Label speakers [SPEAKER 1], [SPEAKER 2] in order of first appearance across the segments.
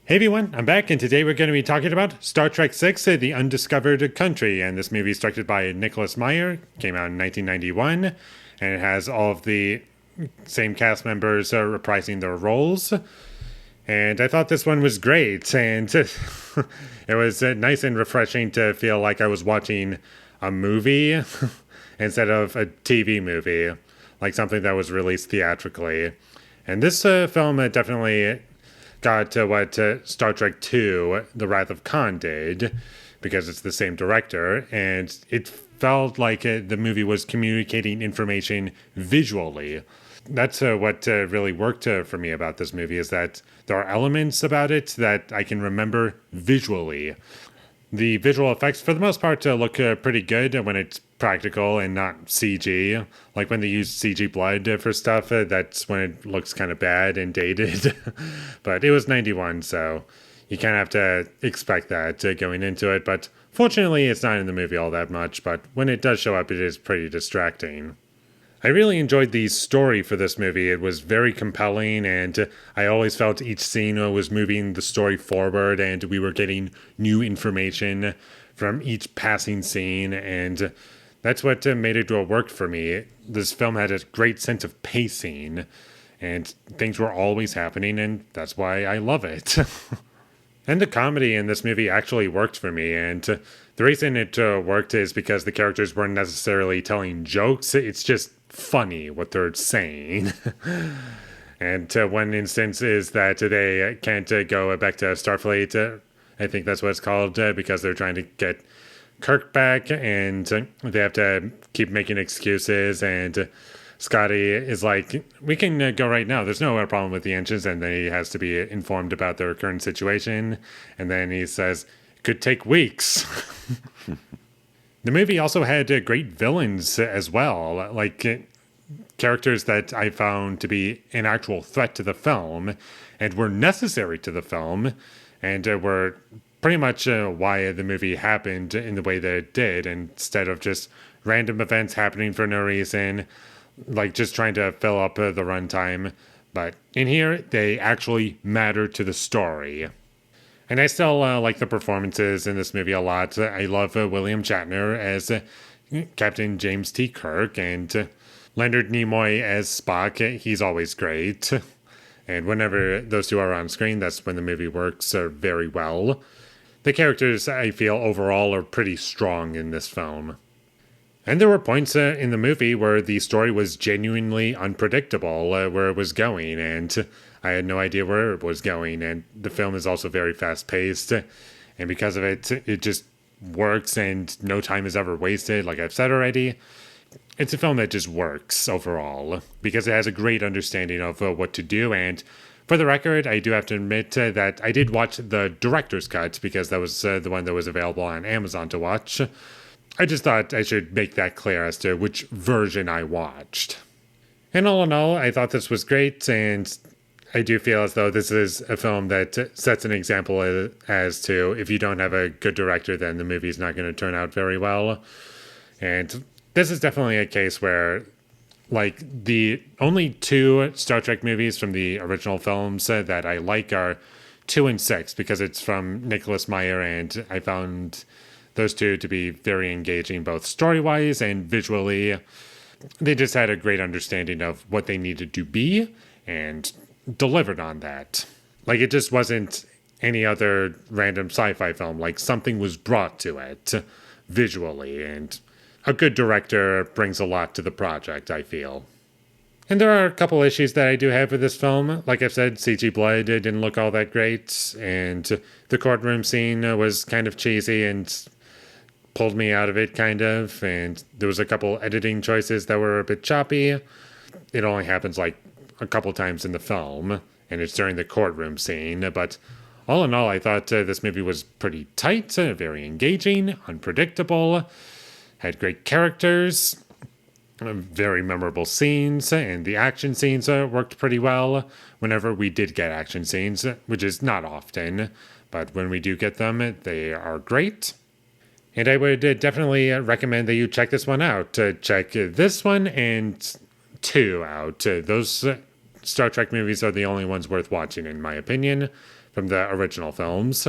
[SPEAKER 1] Hey everyone, I'm back, and today we're going to be talking about Star Trek VI, The Undiscovered Country. And this movie is directed by Nicholas Meyer, came out in 1991, and it has all of the same cast members reprising their roles. And I thought this one was great, and it was nice and refreshing to feel like I was watching a movie instead of a TV movie, like something that was released theatrically. And this film definitely got what Star Trek II, The Wrath of Khan did, because it's the same director, and it felt like the movie was communicating information visually. That's what really worked for me about this movie, is that there are elements about it that I can remember visually. The visual effects, for the most part, look pretty good when it's practical and not CG. Like when they use CG blood for stuff, that's when it looks kind of bad and dated. But it was 91, so you kind of have to expect that going into it. But fortunately, it's not in the movie all that much. But when it does show up, it is pretty distracting. I really enjoyed the story for this movie. It was very compelling, and I always felt each scene was moving the story forward, and we were getting new information from each passing scene, and that's what made it work for me. This film had a great sense of pacing, and things were always happening, and that's why I love it. And the comedy in this movie actually worked for me, and the reason it worked is because the characters weren't necessarily telling jokes. It's just funny what they're saying. And one instance is that they can't go back to Starfleet. I think that's what it's called, because they're trying to get Kirk back, and they have to keep making excuses, and Scotty is like, we can go right now. There's no problem with the engines. And then he has to be informed about their current situation. And then he says, it could take weeks. The movie also had great villains as well, like characters that I found to be an actual threat to the film and were necessary to the film, and were pretty much why the movie happened in the way that it did, instead of just random events happening for no reason, like just trying to fill up the runtime. But in here, they actually matter to the story. And I still like the performances in this movie a lot. I love William Shatner as Captain James T. Kirk, and Leonard Nimoy as Spock. He's always great. And whenever those two are on screen, that's when the movie works very well. The characters, I feel, overall are pretty strong in this film. And there were points in the movie where the story was genuinely unpredictable, where it was going, and I had no idea where it was going. And the film is also very fast-paced, and because of it, it just works, and no time is ever wasted, like I've said already. It's a film that just works overall, because it has a great understanding of what to do. And for the record, I do have to admit that I did watch the director's cut, because that was the one that was available on Amazon to watch. I just thought I should make that clear as to which version I watched. And all in all, I thought this was great, and I do feel as though this is a film that sets an example as to, if you don't have a good director, then the movie's not going to turn out very well. And this is definitely a case where, like, the only two Star Trek movies from the original films that I like are 2 and 6, because it's from Nicholas Meyer, and I found those two to be very engaging, both story-wise and visually. They just had a great understanding of what they needed to be, and delivered on that. Like, it just wasn't any other random sci-fi film. Like, something was brought to it visually, and a good director brings a lot to the project, I feel. And there are a couple issues that I do have with this film. Like I've said, CG blood didn't look all that great, and the courtroom scene was kind of cheesy and pulled me out of it, kind of. And there was a couple editing choices that were a bit choppy. It only happens like a couple times in the film, and it's during the courtroom scene. But all in all, I thought this movie was pretty tight, very engaging, unpredictable, had great characters, very memorable scenes, and the action scenes worked pretty well whenever we did get action scenes, which is not often, but when we do get them, they are great. And I would definitely recommend that you check this one out. Check this one and 2 out. Those Star Trek movies are the only ones worth watching, in my opinion. from the original films,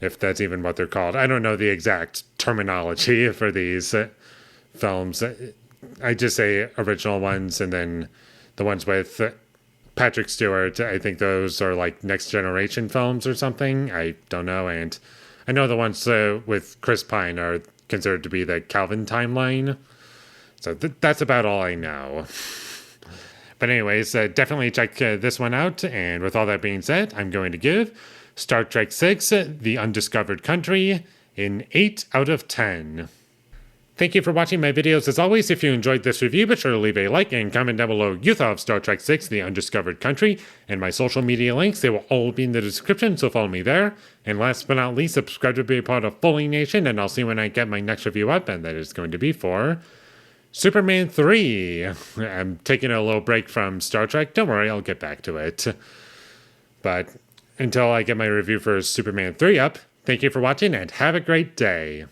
[SPEAKER 1] if that's even what they're called. I don't know the exact terminology for these films. I just say original ones, and then the ones with Patrick Stewart, I think those are like next generation films or something. I don't know. And I know the ones with Chris Pine are considered to be the Calvin timeline. So that's about all I know. But anyways, definitely check this one out. And with all that being said, I'm going to give Star Trek 6, The Undiscovered Country, an 8 out of 10. Thank you for watching my videos. As always, if you enjoyed this review, be sure to leave a like and comment down below your thought of Star Trek 6, The Undiscovered Country, and my social media links. They will all be in the description, so follow me there. And last but not least, subscribe to be a part of Foley Nation, and I'll see you when I get my next review up, and that is going to be for Superman 3. I'm taking a little break from Star Trek. Don't worry, I'll get back to it. But until I get my review for Superman 3 up, thank you for watching and have a great day.